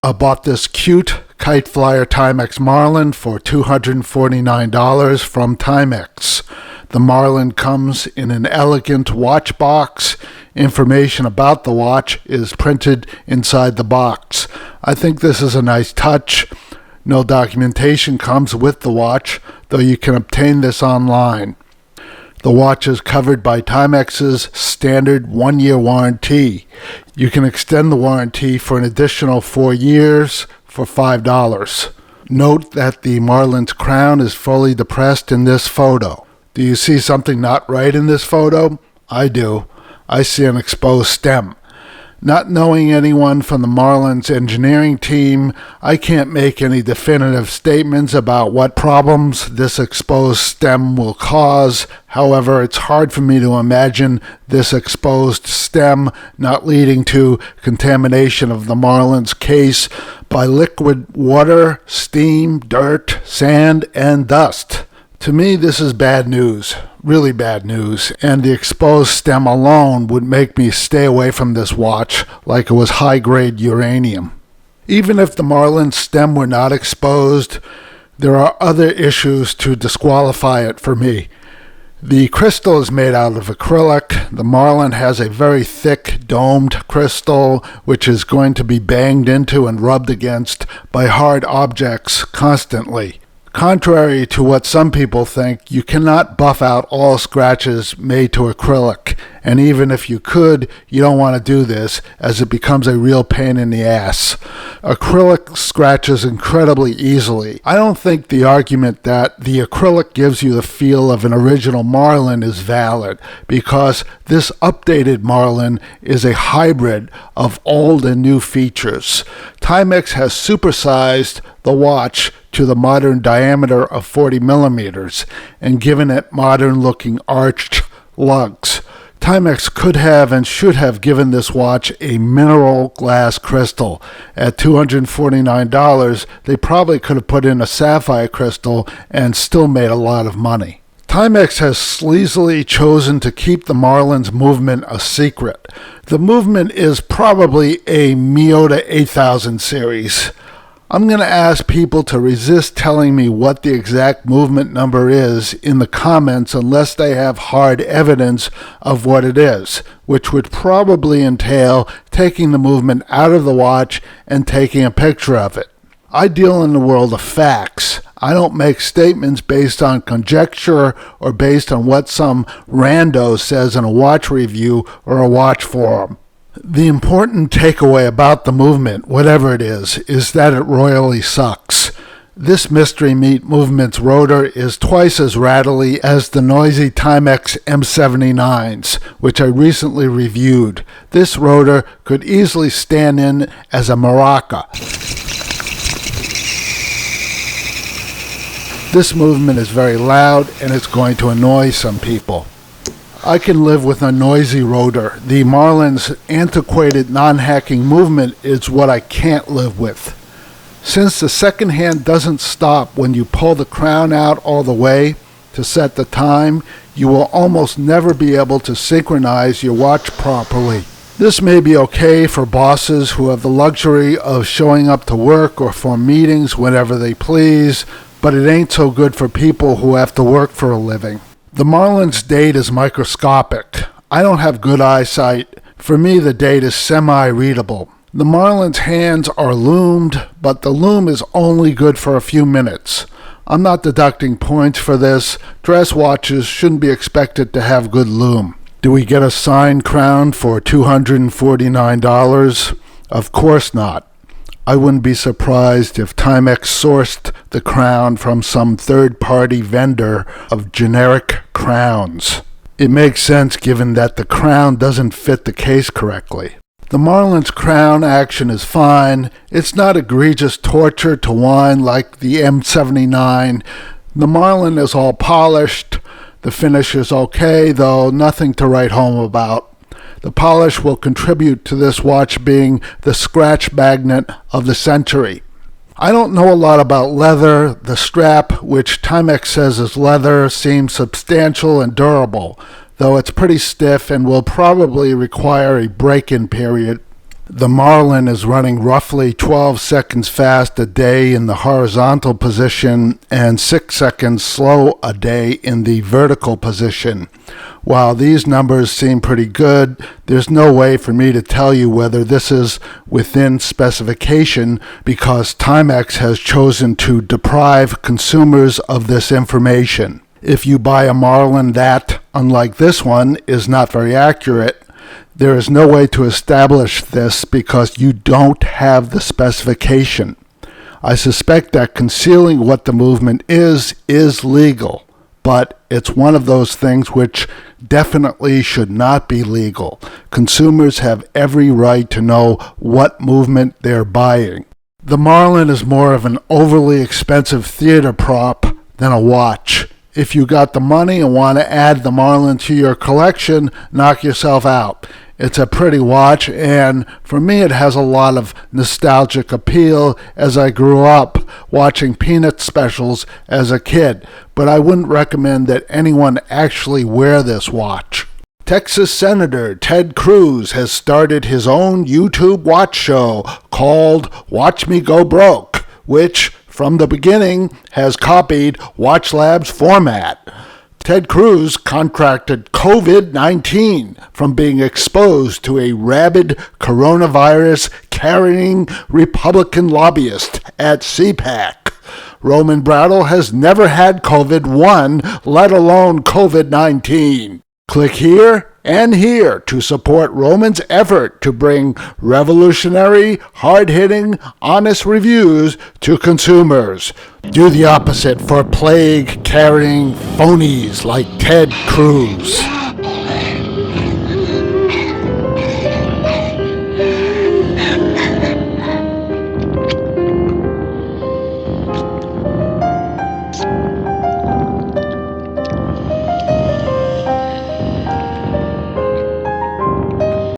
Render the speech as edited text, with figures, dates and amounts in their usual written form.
I bought this cute Kite Flyer Timex Marlin for $249 from Timex. The Marlin comes in an elegant watch box. Information about the watch is printed inside the box. I think this is a nice touch. No documentation comes with the watch, though you can obtain this online. The watch is covered by Timex's standard 1-year warranty. You can extend the warranty for an additional 4 years for $5. Note that the Marlin's crown is fully depressed in this photo. Do you see something not right in this photo? I do. I see an exposed stem. Not knowing anyone from the Marlin's engineering team, I can't make any definitive statements about what problems this exposed stem will cause. However, it's hard for me to imagine this exposed stem not leading to contamination of the Marlin's case by liquid water, steam, dirt, sand, and dust. To me, this is bad news, really bad news, and the exposed stem alone would make me stay away from this watch like it was high-grade uranium. Even if the Marlin stem were not exposed, there are other issues to disqualify it for me. The crystal is made out of acrylic. The Marlin has a very thick domed crystal which is going to be banged into and rubbed against by hard objects constantly. Contrary to what some people think, you cannot buff out all scratches made to acrylic, and even if you could, you don't want to do this as it becomes a real pain in the ass. Acrylic scratches incredibly easily. I don't think the argument that the acrylic gives you the feel of an original Marlin is valid, because this updated Marlin is a hybrid of old and new features. Timex has supersized the watch to the modern diameter of 40 millimeters and given it modern-looking arched lugs. Timex could have and should have given this watch a mineral glass crystal. At $249, they probably could have put in a sapphire crystal and still made a lot of money. Timex has sleazily chosen to keep the Marlin's movement a secret. The movement is probably a Miyota 8000 series. I'm going to ask people to resist telling me what the exact movement number is in the comments unless they have hard evidence of what it is, which would probably entail taking the movement out of the watch and taking a picture of it. I deal in the world of facts. I don't make statements based on conjecture or based on what some rando says in a watch review or a watch forum. The important takeaway about the movement, whatever it is that it royally sucks. This mystery meat movement's rotor is twice as rattly as the noisy Timex M79s, which I recently reviewed. This rotor could easily stand in as a maraca. This movement is very loud and it's going to annoy some people. I can live with a noisy rotor. The Marlin's antiquated non-hacking movement is what I can't live with. Since the second hand doesn't stop when you pull the crown out all the way to set the time, you will almost never be able to synchronize your watch properly. This may be okay for bosses who have the luxury of showing up to work or for meetings whenever they please, but it ain't so good for people who have to work for a living. The Marlin's date is microscopic. I don't have good eyesight. For me, the date is semi-readable. The Marlin's hands are loomed, but the loom is only good for a few minutes. I'm not deducting points for this. Dress watches shouldn't be expected to have good loom. Do we get a signed crown for $249? Of course not. I wouldn't be surprised if Timex sourced the crown from some third-party vendor of generic crowns. It makes sense given that the crown doesn't fit the case correctly. The Marlin's crown action is fine. It's not egregious torture to wind like the M79. The Marlin is all polished. The finish is okay, though nothing to write home about. The polish will contribute to this watch being the scratch magnet of the century. I don't know a lot about leather. The strap, which Timex says is leather, seems substantial and durable, though it's pretty stiff and will probably require a break-in period. The Marlin is running roughly 12 seconds fast a day in the horizontal position and 6 seconds slow a day in the vertical position. While these numbers seem pretty good, there's no way for me to tell you whether this is within specification because Timex has chosen to deprive consumers of this information. If you buy a Marlin that, unlike this one, is not very accurate, there is no way to establish this because you don't have the specification. I suspect that concealing what the movement is legal, but it's one of those things which definitely should not be legal. Consumers have every right to know what movement they're buying. The Marlin is more of an overly expensive theater prop than a watch. If you got the money and want to add the Marlin to your collection, knock yourself out. It's a pretty watch, and for me it has a lot of nostalgic appeal as I grew up watching Peanut specials as a kid, but I wouldn't recommend that anyone actually wear this watch. Texas Senator Ted Cruz has started his own YouTube watch show called Watch Me Go Broke, which from the beginning has copied WatchLab's format. Ted Cruz contracted COVID-19 from being exposed to a rabid coronavirus-carrying Republican lobbyist at CPAC. Roman Brattle has never had COVID-1, let alone COVID-19. Click here and here to support Roman's effort to bring revolutionary, hard-hitting, honest reviews to consumers. Do the opposite for plague-carrying phonies like Ted Cruz.